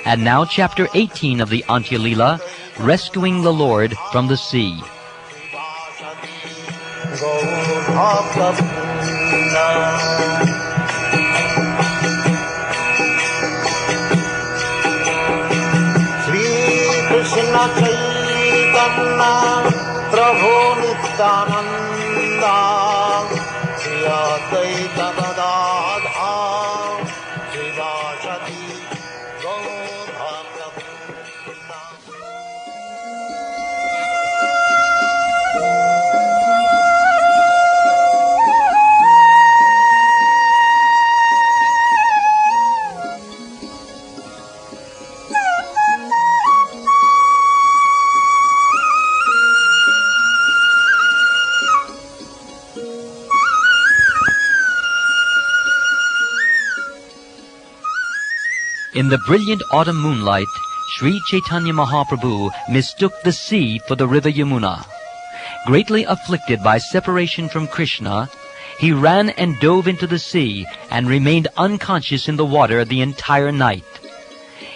And now chapter 18 of the Antya Leela, Rescuing the Lord from the Sea. Shri Krishna Chaitanya Prabhu Nityananda Shri Advaita Gadadhar Shivasati Gaur In the brilliant autumn moonlight, Sri Chaitanya Mahaprabhu mistook the sea for the river Yamuna. Greatly afflicted by separation from Krishna, he ran and dove into the sea and remained unconscious in the water the entire night.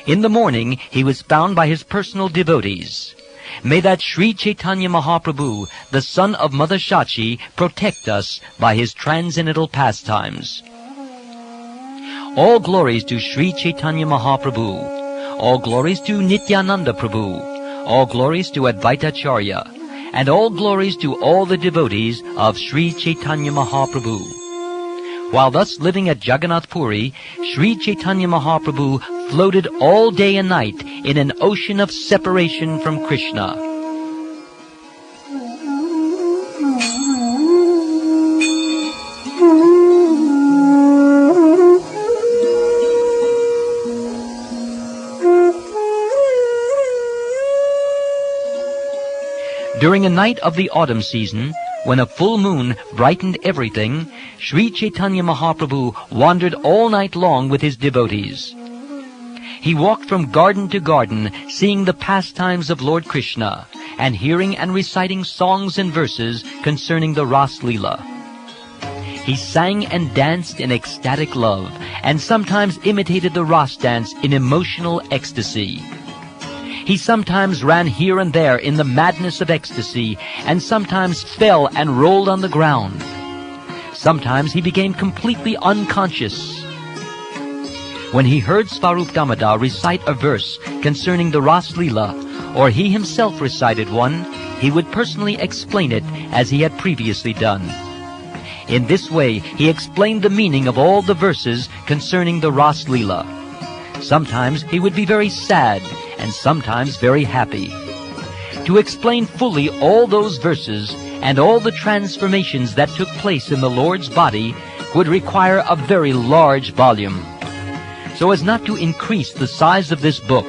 In the morning, he was found by his personal devotees. May that Sri Chaitanya Mahaprabhu, the son of Mother Shachi, protect us by his transcendental pastimes. All glories to Sri Chaitanya Mahaprabhu. All glories to Nityananda Prabhu. All glories to Advaita Acharya. And all glories to all the devotees of Sri Chaitanya Mahaprabhu. While thus living at Jagannath Puri, Sri Chaitanya Mahaprabhu floated all day and night in an ocean of separation from Krishna. During a night of the autumn season, when a full moon brightened everything, Sri Chaitanya Mahaprabhu wandered all night long with his devotees. He walked from garden to garden, seeing the pastimes of Lord Krishna, and hearing and reciting songs and verses concerning the Ras Leela. He sang and danced in ecstatic love, and sometimes imitated the Ras dance in emotional ecstasy. He sometimes ran here and there in the madness of ecstasy, and sometimes fell and rolled on the ground. Sometimes he became completely unconscious. When he heard Svarup Damodar recite a verse concerning the Ras Leela, or he himself recited one, he would personally explain it as he had previously done. In this way, he explained the meaning of all the verses concerning the Ras Leela. Sometimes he would be very sad, and sometimes very happy. To explain fully all those verses and all the transformations that took place in the Lord's body would require a very large volume. So as not to increase the size of this book,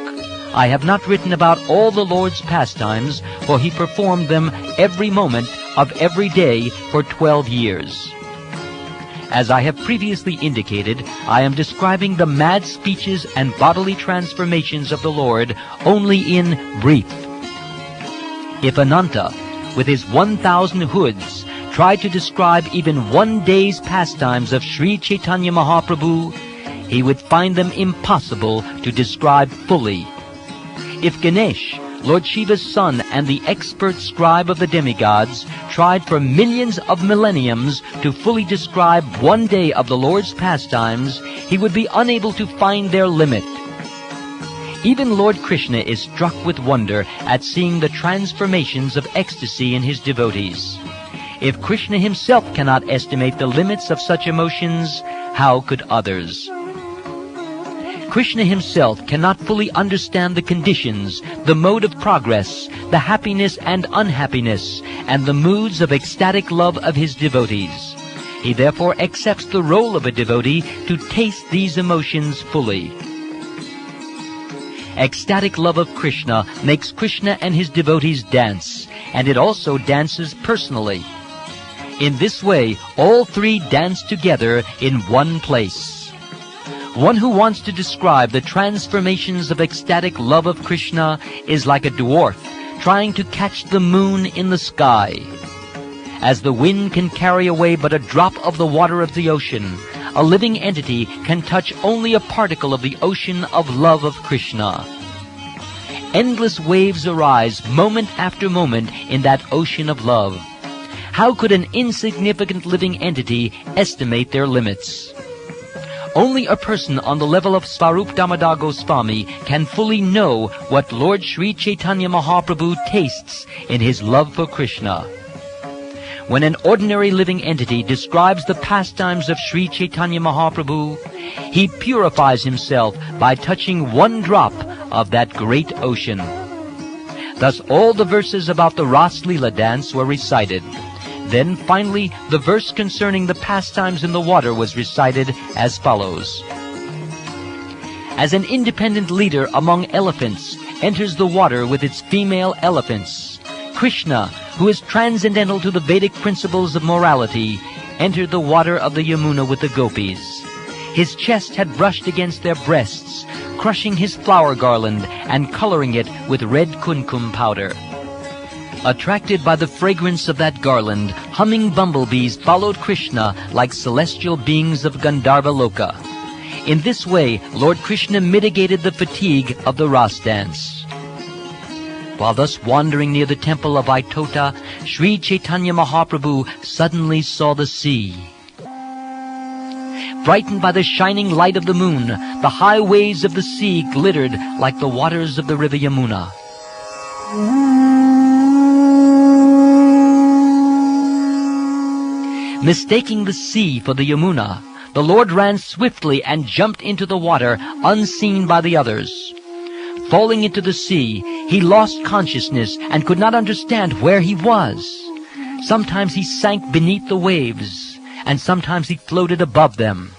I have not written about all the Lord's pastimes, for he performed them every moment of every day for 12 years. As I have previously indicated, I am describing the mad speeches and bodily transformations of the Lord only in brief. If Ananta, with his 1,000 hoods, tried to describe even one day's pastimes of Sri Chaitanya Mahaprabhu, he would find them impossible to describe fully. If Ganesh, Lord Shiva's son and the expert scribe of the demigods, tried for millions of millenniums to fully describe one day of the Lord's pastimes, he would be unable to find their limit. Even Lord Krishna is struck with wonder at seeing the transformations of ecstasy in his devotees. If Krishna himself cannot estimate the limits of such emotions, how could others? Krishna himself cannot fully understand the conditions, the mode of progress, the happiness and unhappiness, and the moods of ecstatic love of his devotees. He therefore accepts the role of a devotee to taste these emotions fully. Ecstatic love of Krishna makes Krishna and his devotees dance, and it also dances personally. In this way, all three dance together in one place. One who wants to describe the transformations of ecstatic love of Krishna is like a dwarf trying to catch the moon in the sky. As the wind can carry away but a drop of the water of the ocean, a living entity can touch only a particle of the ocean of love of Krishna. Endless waves arise moment after moment in that ocean of love. How could an insignificant living entity estimate their limits? Only a person on the level of Svarup Damodar Goswami can fully know what Lord Sri Chaitanya Mahaprabhu tastes in his love for Krishna. When an ordinary living entity describes the pastimes of Sri Chaitanya Mahaprabhu, he purifies himself by touching one drop of that great ocean. Thus all the verses about the Ras Leela dance were recited. Then finally the verse concerning the pastimes in the water was recited as follows. As an independent leader among elephants enters the water with its female elephants, Krishna, who is transcendental to the Vedic principles of morality, entered the water of the Yamuna with the gopis. His chest had brushed against their breasts, crushing his flower garland and coloring it with red kumkum powder. Attracted by the fragrance of that garland, humming bumblebees followed Krishna like celestial beings of Gandharva Loka. In this way, Lord Krishna mitigated the fatigue of the Ras dance. While thus wandering near the temple of Vaitota, Sri Chaitanya Mahaprabhu suddenly saw the sea. Brightened by the shining light of the moon, the high waves of the sea glittered like the waters of the river Yamuna. Mistaking the sea for the Yamuna, the Lord ran swiftly and jumped into the water, unseen by the others. Falling into the sea, he lost consciousness and could not understand where he was. Sometimes he sank beneath the waves, and sometimes he floated above them.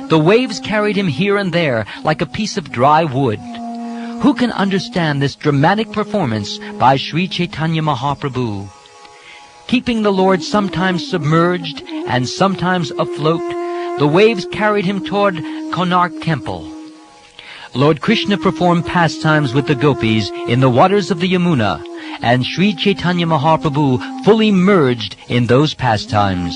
The waves carried him here and there like a piece of dry wood. Who can understand this dramatic performance by Sri Chaitanya Mahaprabhu? Keeping the Lord sometimes submerged and sometimes afloat, the waves carried him toward Konark Temple. Lord Krishna performed pastimes with the gopis in the waters of the Yamuna, and Sri Chaitanya Mahaprabhu fully merged in those pastimes.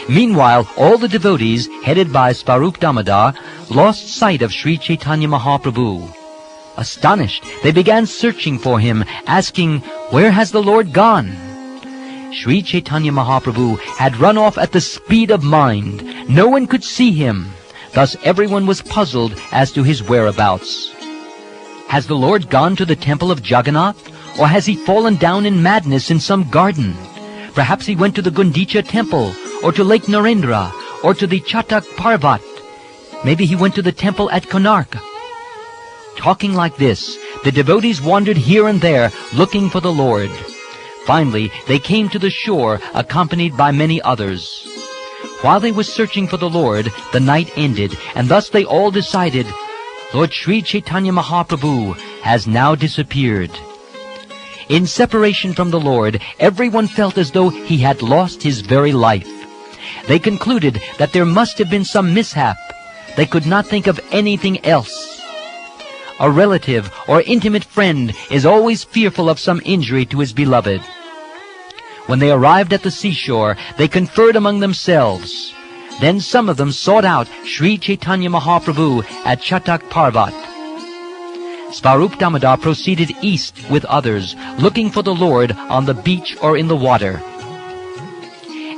Meanwhile, all the devotees, headed by Svarup Damodar, lost sight of Sri Chaitanya Mahaprabhu. Astonished, they began searching for him, asking, "Where has the Lord gone?" Sri Chaitanya Mahaprabhu had run off at the speed of mind. No one could see him. Thus everyone was puzzled as to his whereabouts. Has the Lord gone to the temple of Jagannath? Or has he fallen down in madness in some garden? Perhaps he went to the Gundicha temple, or to Lake Narendra, or to the Chatak Parvat. Maybe he went to the temple at Konark. Talking like this, the devotees wandered here and there, looking for the Lord. Finally, they came to the shore, accompanied by many others. While they were searching for the Lord, the night ended, and thus they all decided, Lord Sri Chaitanya Mahaprabhu has now disappeared. In separation from the Lord, everyone felt as though he had lost his very life. They concluded that there must have been some mishap. They could not think of anything else. A relative or intimate friend is always fearful of some injury to his beloved. When they arrived at the seashore, they conferred among themselves. Then some of them sought out Sri Chaitanya Mahaprabhu at Chatak Parvat. Svarup Damodar proceeded east with others, looking for the Lord on the beach or in the water.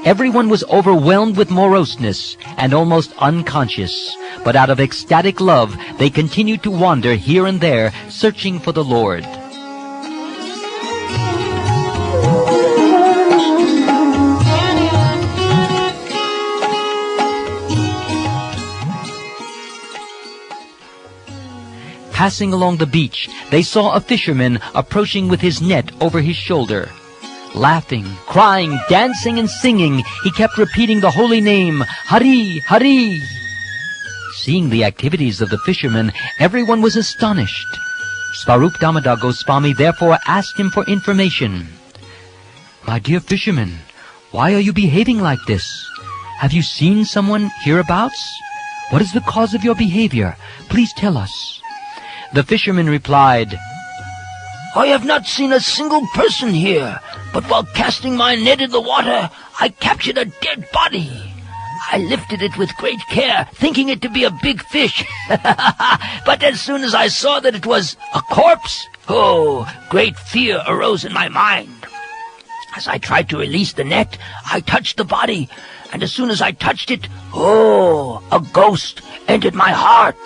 Everyone was overwhelmed with moroseness and almost unconscious, but out of ecstatic love they continued to wander here and there, searching for the Lord. Passing along the beach, they saw a fisherman approaching with his net over his shoulder. Laughing, crying, dancing, and singing, he kept repeating the holy name, Hari, Hari. Seeing the activities of the fisherman, everyone was astonished. Svarup Damodar Goswami therefore asked him for information. "My dear fisherman, why are you behaving like this? Have you seen someone hereabouts? What is the cause of your behavior? Please tell us." The fisherman replied, I have not seen a single person here, but while casting my net in the water, I captured a dead body. I lifted it with great care, thinking it to be a big fish. But as soon as I saw that it was a corpse, great fear arose in my mind. As I tried to release the net, I touched the body, and as soon as I touched it, a ghost entered my heart.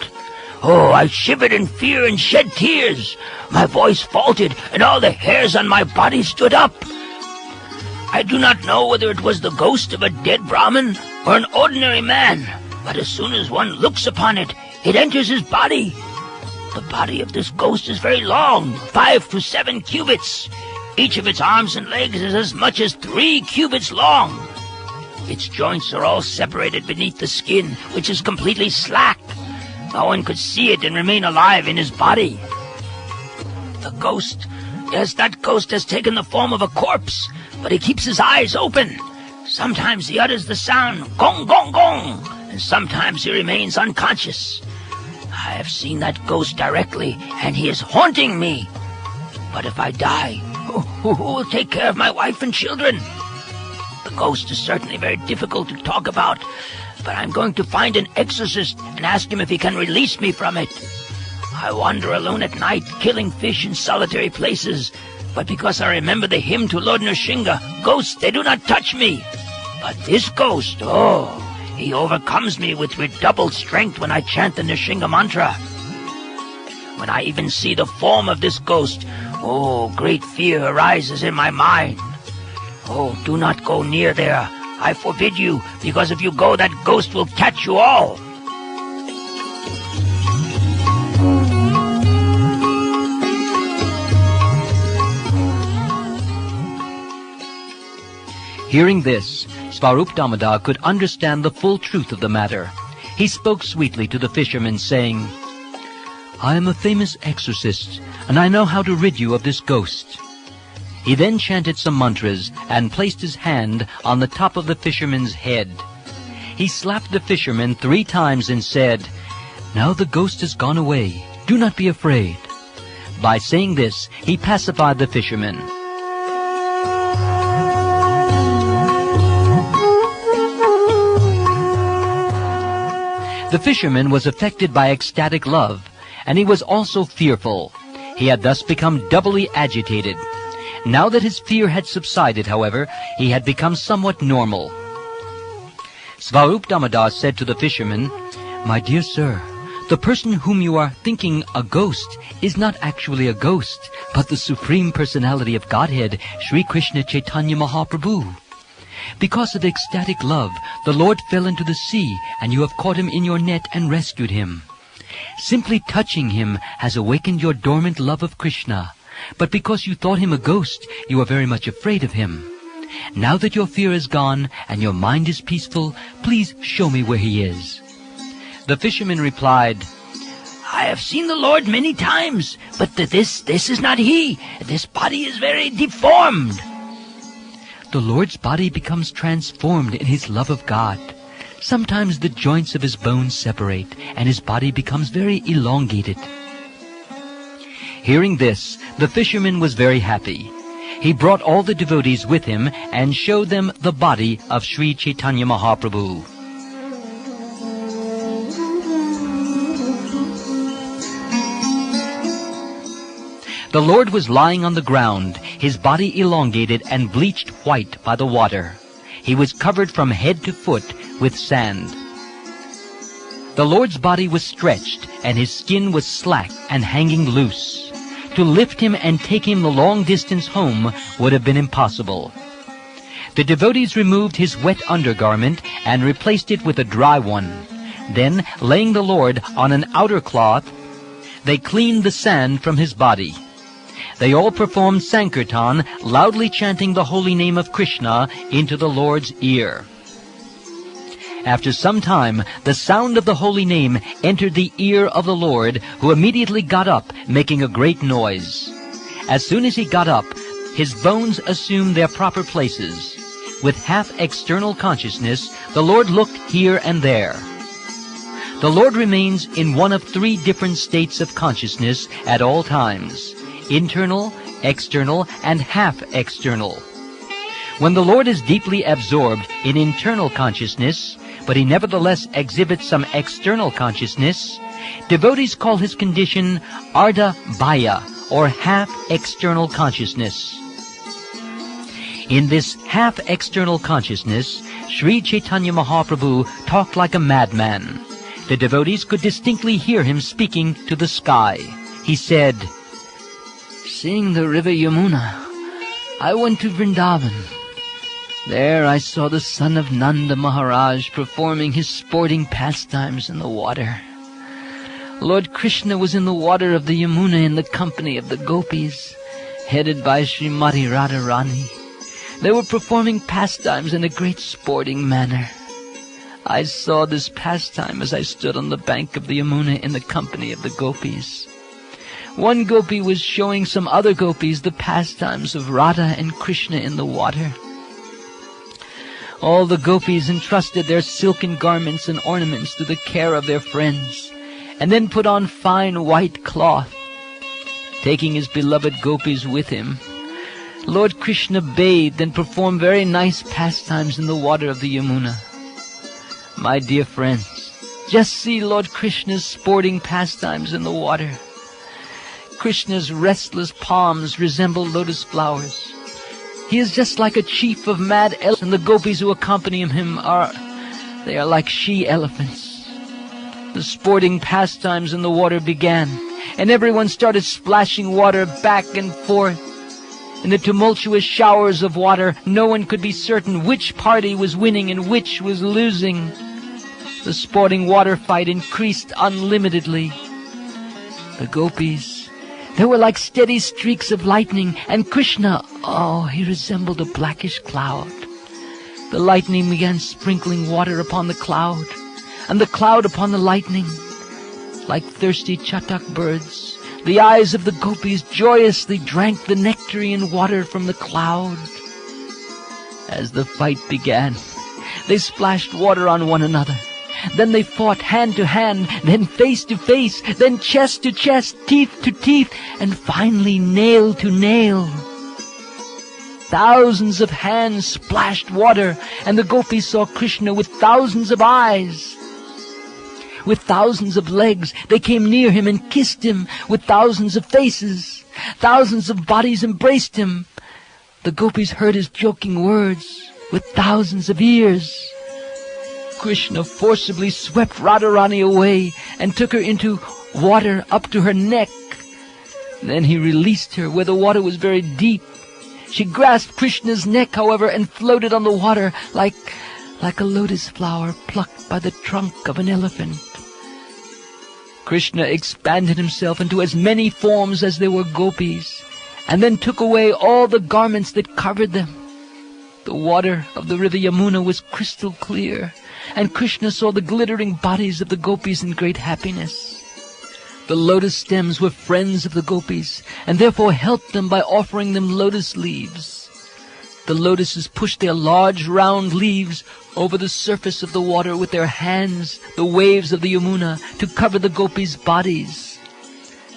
I shivered in fear and shed tears. My voice faltered, and all the hairs on my body stood up. I do not know whether it was the ghost of a dead Brahmin or an ordinary man, but as soon as one looks upon it, it enters his body. The body of this ghost is very long, 5 to 7 cubits. Each of its arms and legs is as much as 3 cubits long. Its joints are all separated beneath the skin, which is completely slack. No one could see it and remain alive in his body. The ghost, yes, that ghost has taken the form of a corpse, but he keeps his eyes open. Sometimes he utters the sound, gong, gong, gong, and sometimes he remains unconscious. I have seen that ghost directly, and he is haunting me. But if I die, who will take care of my wife and children? The ghost is certainly very difficult to talk about, but I'm going to find an exorcist and ask him if he can release me from it. I wander alone at night, killing fish in solitary places, but because I remember the hymn to Lord Nrsinga, ghosts, they do not touch me. But this ghost, he overcomes me with redoubled strength when I chant the Nrsinga mantra. When I even see the form of this ghost, great fear arises in my mind. Do not go near there. I forbid you, because if you go, that ghost will catch you all. Hearing this, Svarup Damodar could understand the full truth of the matter. He spoke sweetly to the fisherman, saying, I am a famous exorcist, and I know how to rid you of this ghost. He then chanted some mantras and placed his hand on the top of the fisherman's head. He slapped the fisherman 3 times and said, Now the ghost has gone away. Do not be afraid. By saying this, he pacified the fisherman. The fisherman was affected by ecstatic love, and he was also fearful. He had thus become doubly agitated. Now that his fear had subsided, however, he had become somewhat normal. Svarup Damodar said to the fisherman, My dear sir, the person whom you are thinking a ghost is not actually a ghost, but the Supreme Personality of Godhead, Sri Krishna Chaitanya Mahaprabhu. Because of ecstatic love, the Lord fell into the sea, and you have caught him in your net and rescued him. Simply touching him has awakened your dormant love of Krishna. But because you thought him a ghost, you are very much afraid of him. Now that your fear is gone and your mind is peaceful, please show me where he is. The fisherman replied, I have seen the Lord many times, but this is not he. This body is very deformed. The Lord's body becomes transformed in his love of God. Sometimes the joints of his bones separate, and his body becomes very elongated. Hearing this, the fisherman was very happy. He brought all the devotees with him and showed them the body of Sri Chaitanya Mahaprabhu. The Lord was lying on the ground, his body elongated and bleached white by the water. He was covered from head to foot with sand. The Lord's body was stretched, and his skin was slack and hanging loose. To lift him and take him the long distance home would have been impossible. The devotees removed his wet undergarment and replaced it with a dry one. Then, laying the Lord on an outer cloth, they cleaned the sand from his body. They all performed Sankirtan, loudly chanting the holy name of Krishna into the Lord's ear. After some time, the sound of the holy name entered the ear of the Lord, who immediately got up, making a great noise. As soon as he got up, his bones assumed their proper places. With half external consciousness, the Lord looked here and there. The Lord remains in one of 3 different states of consciousness at all times. internal, external, and half-external. When the Lord is deeply absorbed in internal consciousness, but he nevertheless exhibits some external consciousness, devotees call his condition Ardha Bhaya, or half-external consciousness. In this half-external consciousness, Sri Chaitanya Mahaprabhu talked like a madman. The devotees could distinctly hear him speaking to the sky. He said, "Seeing the river Yamuna, I went to Vrindavan. There I saw the son of Nanda Maharaj performing his sporting pastimes in the water. Lord Krishna was in the water of the Yamuna in the company of the gopis, headed by Srimati Radharani. They were performing pastimes in a great sporting manner. I saw this pastime as I stood on the bank of the Yamuna in the company of the gopis. One gopi was showing some other gopis the pastimes of Radha and Krishna in the water. All the gopis entrusted their silken garments and ornaments to the care of their friends, and then put on fine white cloth. Taking his beloved gopis with him, Lord Krishna bathed and performed very nice pastimes in the water of the Yamuna. My dear friends, just see Lord Krishna's sporting pastimes in the water. Krishna's restless palms resemble lotus flowers. He is just like a chief of mad elephants, and the gopis who accompany him are like she-elephants. The sporting pastimes in the water began, and everyone started splashing water back and forth. In the tumultuous showers of water, no one could be certain which party was winning and which was losing. The sporting water fight increased unlimitedly. The gopis, they were like steady streaks of lightning, and Krishna, he resembled a blackish cloud. The lightning began sprinkling water upon the cloud, and the cloud upon the lightning. Like thirsty chatak birds, the eyes of the gopis joyously drank the nectarine water from the cloud. As the fight began, they splashed water on one another. Then they fought hand to hand, then face to face, then chest to chest, teeth to teeth, and finally nail to nail. Thousands of hands splashed water, and the gopis saw Krishna with thousands of eyes. With thousands of legs, they came near him and kissed him. With thousands of faces, thousands of bodies embraced him. The gopis heard his joking words. With thousands of ears, Krishna forcibly swept Radharani away and took her into water up to her neck. Then he released her where the water was very deep. She grasped Krishna's neck, however, and floated on the water like a lotus flower plucked by the trunk of an elephant. Krishna expanded himself into as many forms as there were gopis, and then took away all the garments that covered them. The water of the river Yamuna was crystal clear, and Krishna saw the glittering bodies of the gopis in great happiness. The lotus stems were friends of the gopis, and therefore helped them by offering them lotus leaves. The lotuses pushed their large round leaves over the surface of the water with their hands, the waves of the Yamuna, to cover the gopis' bodies.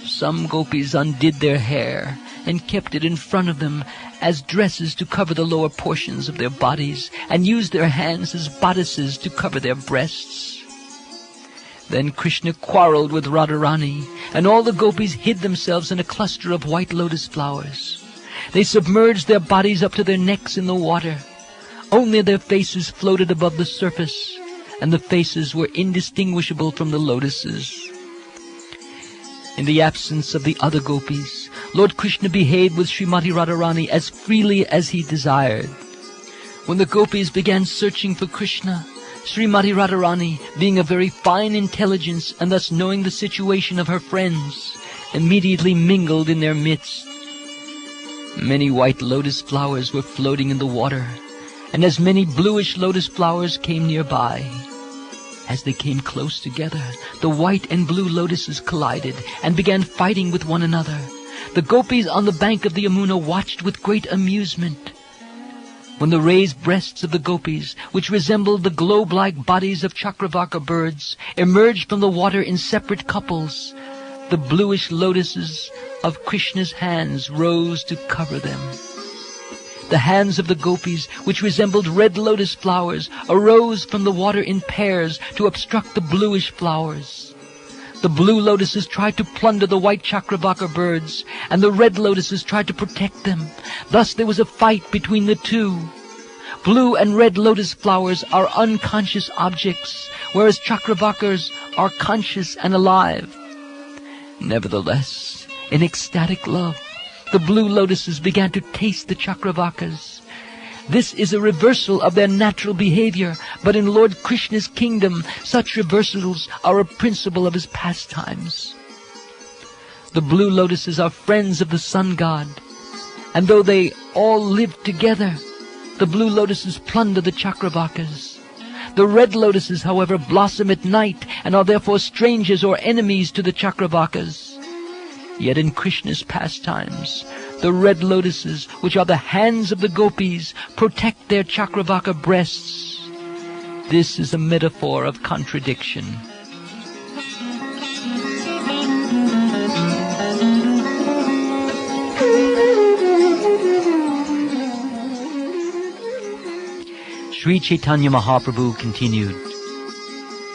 Some gopis undid their hair and kept it in front of them as dresses to cover the lower portions of their bodies, and used their hands as bodices to cover their breasts. Then Krishna quarreled with Radharani, and all the gopis hid themselves in a cluster of white lotus flowers. They submerged their bodies up to their necks in the water. Only their faces floated above the surface, and the faces were indistinguishable from the lotuses. In the absence of the other gopis, Lord Krishna behaved with Srimati Radharani as freely as he desired. When the gopis began searching for Krishna, Srimati Radharani, being of very fine intelligence and thus knowing the situation of her friends, immediately mingled in their midst. Many white lotus flowers were floating in the water, and as many bluish lotus flowers came nearby. As they came close together, the white and blue lotuses collided and began fighting with one another. The gopis on the bank of the Yamuna watched with great amusement. When the raised breasts of the gopis, which resembled the globe-like bodies of Chakravarka birds, emerged from the water in separate couples, the bluish lotuses of Krishna's hands rose to cover them. The hands of the gopis, which resembled red lotus flowers, arose from the water in pairs to obstruct the bluish flowers. The blue lotuses tried to plunder the white Chakravaka birds, and the red lotuses tried to protect them. Thus there was a fight between the two. Blue and red lotus flowers are unconscious objects, whereas Chakravakas are conscious and alive. Nevertheless, in ecstatic love, the blue lotuses began to taste the Chakravakas. This is a reversal of their natural behavior, but in Lord Krishna's kingdom, such reversals are a principle of his pastimes. The blue lotuses are friends of the sun god, and though they all live together, the blue lotuses plunder the Chakravakas. The red lotuses, however, blossom at night and are therefore strangers or enemies to the Chakravakas. Yet in Krishna's pastimes, the red lotuses, which are the hands of the gopis, protect their Chakravaka breasts. This is a metaphor of contradiction. Sri Chaitanya Mahaprabhu continued.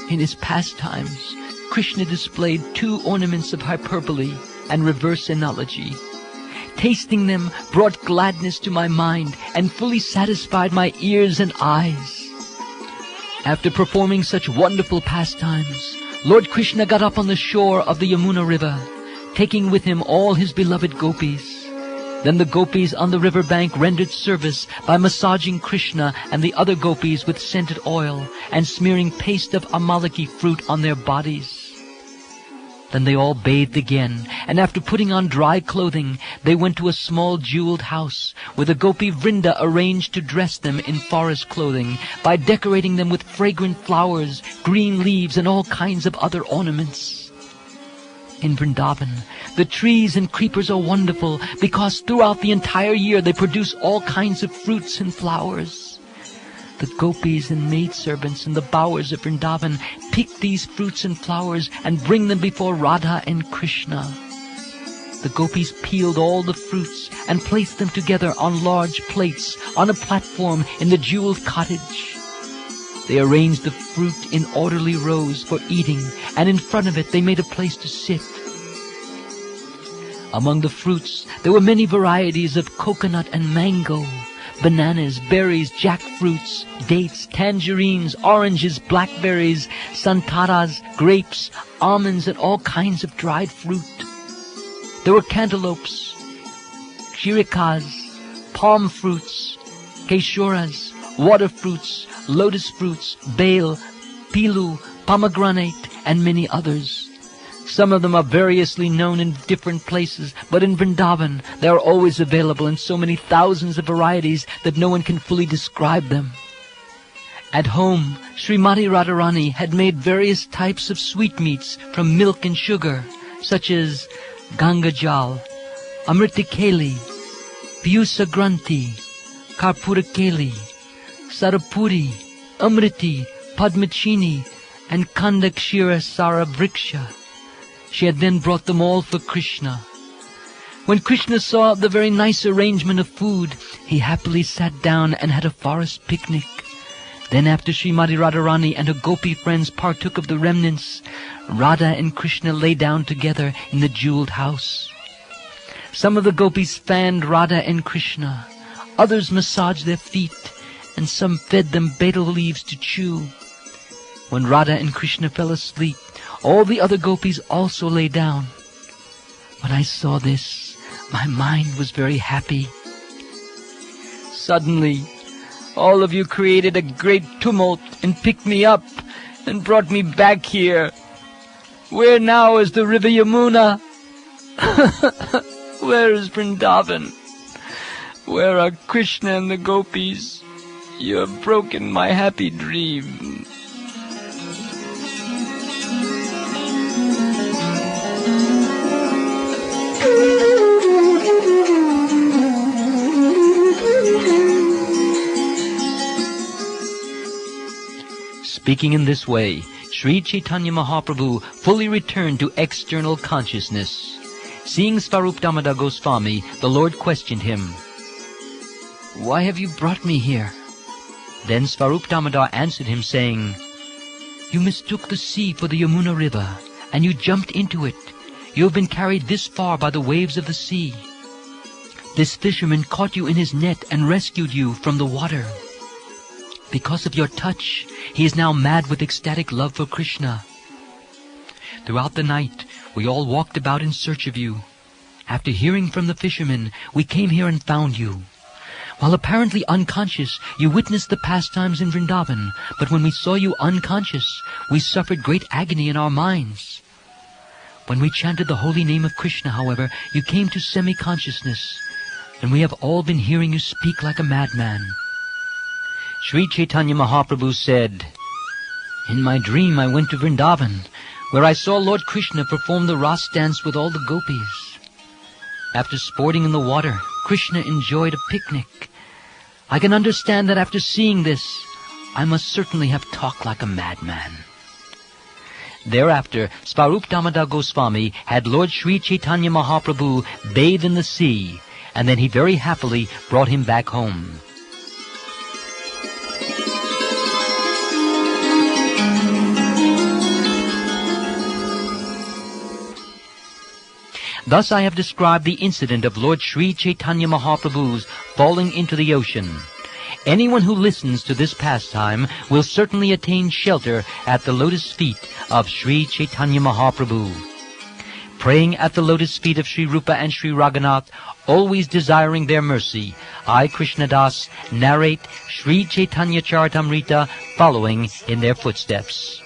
In his pastimes, Krishna displayed two ornaments of hyperbole and reverse analogy. Tasting them brought gladness to my mind and fully satisfied my ears and eyes. After performing such wonderful pastimes, Lord Krishna got up on the shore of the Yamuna river, taking with him all his beloved gopis. Then the gopis on the river bank rendered service by massaging Krishna and the other gopis with scented oil and smearing paste of amalaki fruit on their bodies. Then they all bathed again, and after putting on dry clothing, they went to a small jeweled house, where the Gopi Vrinda arranged to dress them in forest clothing by decorating them with fragrant flowers, green leaves, and all kinds of other ornaments. In Vrindavan, the trees and creepers are wonderful because throughout the entire year they produce all kinds of fruits and flowers. The gopis and maidservants in the bowers of Vrindavan pick these fruits and flowers and bring them before Radha and Krishna. The gopis peeled all the fruits and placed them together on large plates on a platform in the jeweled cottage. They arranged the fruit in orderly rows for eating, and in front of it they made a place to sit. Among the fruits there were many varieties of coconut and mango, bananas, berries, jackfruits, dates, tangerines, oranges, blackberries, santaras, grapes, almonds, and all kinds of dried fruit. There were cantaloupes, chirikas, palm fruits, keshuras, water fruits, lotus fruits, bale, pilu, pomegranate, and many others. Some of them are variously known in different places, but in Vrindavan they are always available in so many thousands of varieties that no one can fully describe them. At home, Srimati Radharani had made various types of sweetmeats from milk and sugar, such as Ganga Jal, Amritikeli, Piyusa Granti, Karpurakeli, Sarapuri, Amriti, Padmachini, and Kandakshira Sara Vriksha. She had then brought them all for Krishna. When Krishna saw the very nice arrangement of food, he happily sat down and had a forest picnic. Then after Srimati Radharani and her gopi friends partook of the remnants, Radha and Krishna lay down together in the jeweled house. Some of the gopis fanned Radha and Krishna, others massaged their feet, and some fed them betel leaves to chew. When Radha and Krishna fell asleep, all the other gopis also lay down. When I saw this, my mind was very happy. Suddenly, all of you created a great tumult and picked me up and brought me back here. Where now is the river Yamuna? Where is Vrindavan? Where are Krishna and the gopis? You have broken my happy dream. Speaking in this way, Sri Chaitanya Mahaprabhu fully returned to external consciousness. Seeing Svarup Damodar Goswami, the Lord questioned him, Why have you brought me here? Then Svarup Damodar answered him, saying, You mistook the sea for the Yamuna river, and you jumped into it. You have been carried this far by the waves of the sea. This fisherman caught you in his net and rescued you from the water. Because of your touch, he is now mad with ecstatic love for Krishna. Throughout the night, we all walked about in search of you. After hearing from the fisherman, we came here and found you. While apparently unconscious, you witnessed the pastimes in Vrindavan, but when we saw you unconscious, we suffered great agony in our minds. When we chanted the holy name of Krishna, however, you came to semi-consciousness, and we have all been hearing you speak like a madman. Sri Chaitanya Mahaprabhu said, In my dream I went to Vrindavan, where I saw Lord Krishna perform the Ras dance with all the gopis. After sporting in the water, Krishna enjoyed a picnic. I can understand that after seeing this, I must certainly have talked like a madman. Thereafter, Svarup Damodar Goswami had Lord Sri Chaitanya Mahaprabhu bathe in the sea, and then he very happily brought him back home. Thus I have described the incident of Lord Sri Chaitanya Mahaprabhu's falling into the ocean. Anyone who listens to this pastime will certainly attain shelter at the lotus feet of Sri Chaitanya Mahaprabhu. Praying at the lotus feet of Sri Rupa and Sri Raghunath, always desiring their mercy, I, Krishnadas, narrate Sri Chaitanya Charitamrita following in their footsteps.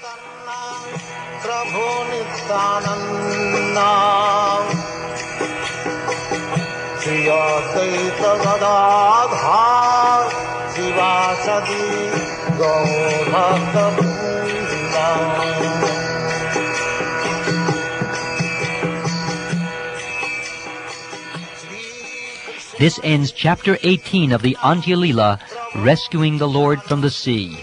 This ends chapter 18 of the Antya Lila, Rescuing the Lord from the Sea.